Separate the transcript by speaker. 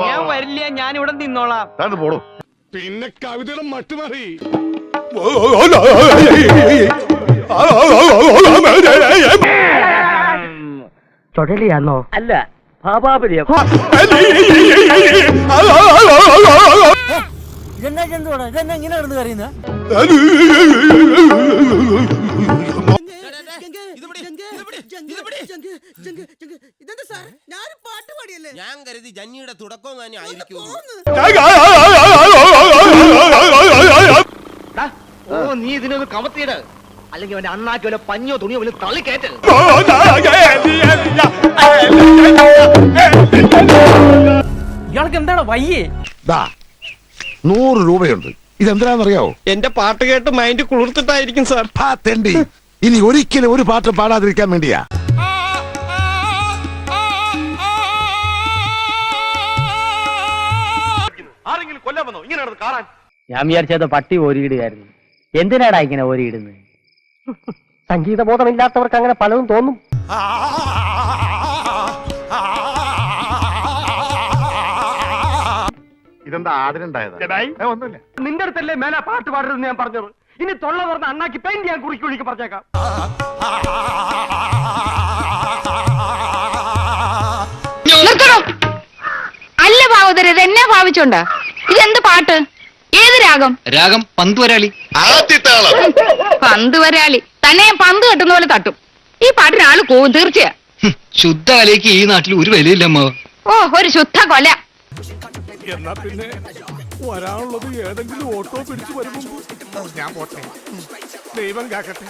Speaker 1: ഞാൻ വരില്ല, ഞാൻ ഇവിടെ നിന്നോളാം.
Speaker 2: പിന്നെ കവിതയുടെ മട്ടുമാറി
Speaker 1: ചൊടലിയാണോ? അല്ല, ഭാപാപര്യം.
Speaker 3: ഇതെന്നാ ജന്തുവാണ്? ഇതെന്നാ ഇങ്ങനെ കിടന്ന് കരയുന്ന?
Speaker 4: ഞാൻ കരുതി ജന്നിയുടെ തുടക്കം തന്നെ ആയിരിക്കും.
Speaker 1: ഓ, നീ ഇതിനൊന്ന് കമത്തിയിട്, അല്ലെങ്കിൽ അവന്റെ അണ്ണാക്കി വല്ല പഞ്ഞോ തുണിയോ വല്ല തള്ളിക്കയറ്റ്. ഇയാൾക്ക് എന്താണ് വയ്യേ?
Speaker 5: 100 രൂപയുണ്ട്. ഇതെന്തിനാണെന്നറിയാവോ?
Speaker 1: എന്റെ പാട്ട് കേട്ട് മൈൻഡ് കുളിർത്തിട്ടായിരിക്കും സാർ.
Speaker 5: തെണ്ടി, ഇനി ഒരിക്കലും ഒരു പാട്ട് പാടാതിരിക്കാൻ വേണ്ടിയാ.
Speaker 1: ആരെങ്കിലും കൊല്ലാൻ വന്നോ ഇങ്ങനെ കാണാൻ?
Speaker 3: ഞാൻ വിചാരിച്ചത് പട്ടി ഓരിയിടുകയായിരുന്നു. എന്തിനാടാ ഇങ്ങനെ ഓരിയിടുന്നത്? സംഗീത ബോധമില്ലാത്തവർക്ക് അങ്ങനെ പലതും തോന്നും.
Speaker 5: ഇതെന്താ ആദ്യമുണ്ടായത്? ഒന്നുമില്ല.
Speaker 1: നിന്റെ അടുത്തല്ലേ മേല പാട്ട് പാടരുതെന്ന് ഞാൻ പറഞ്ഞത്. ഇനി തൊള്ള പറഞ്ഞ അണ്ണാക്കി പെയിന്റ് ഞാൻ കുറിക്കുഴിക്ക് പറഞ്ഞേക്കാം.
Speaker 6: അല്ല ഭാവതര്, ഇതെന്നെ ഭാവിച്ചോണ്ടാ? ഇതെന്ത് പാട്ട്? ഏത് രാഗം?
Speaker 7: രാഗം പന്തുവരാളി.
Speaker 6: പന്തുവരാളി തന്നെ ഞാൻ പന്ത് കെട്ടുന്ന പോലെ തട്ടും. ഈ പാട്ടിന് ആള് പോവും തീർച്ചയാ.
Speaker 7: ശുദ്ധ കലയ്ക്ക് ഈ നാട്ടിൽ ഒരു വിലയില്ല അമ്മ.
Speaker 6: ഓ, ഒരു ശുദ്ധ കൊല.
Speaker 2: എന്നാ പിന്നെ വരാനുള്ളത് ഏതെങ്കിലും ഓട്ടോ പിടിച്ചു വരുമ്പോ ഞാൻ പോട്ടെ. ദൈവം കാക്കട്ടെ.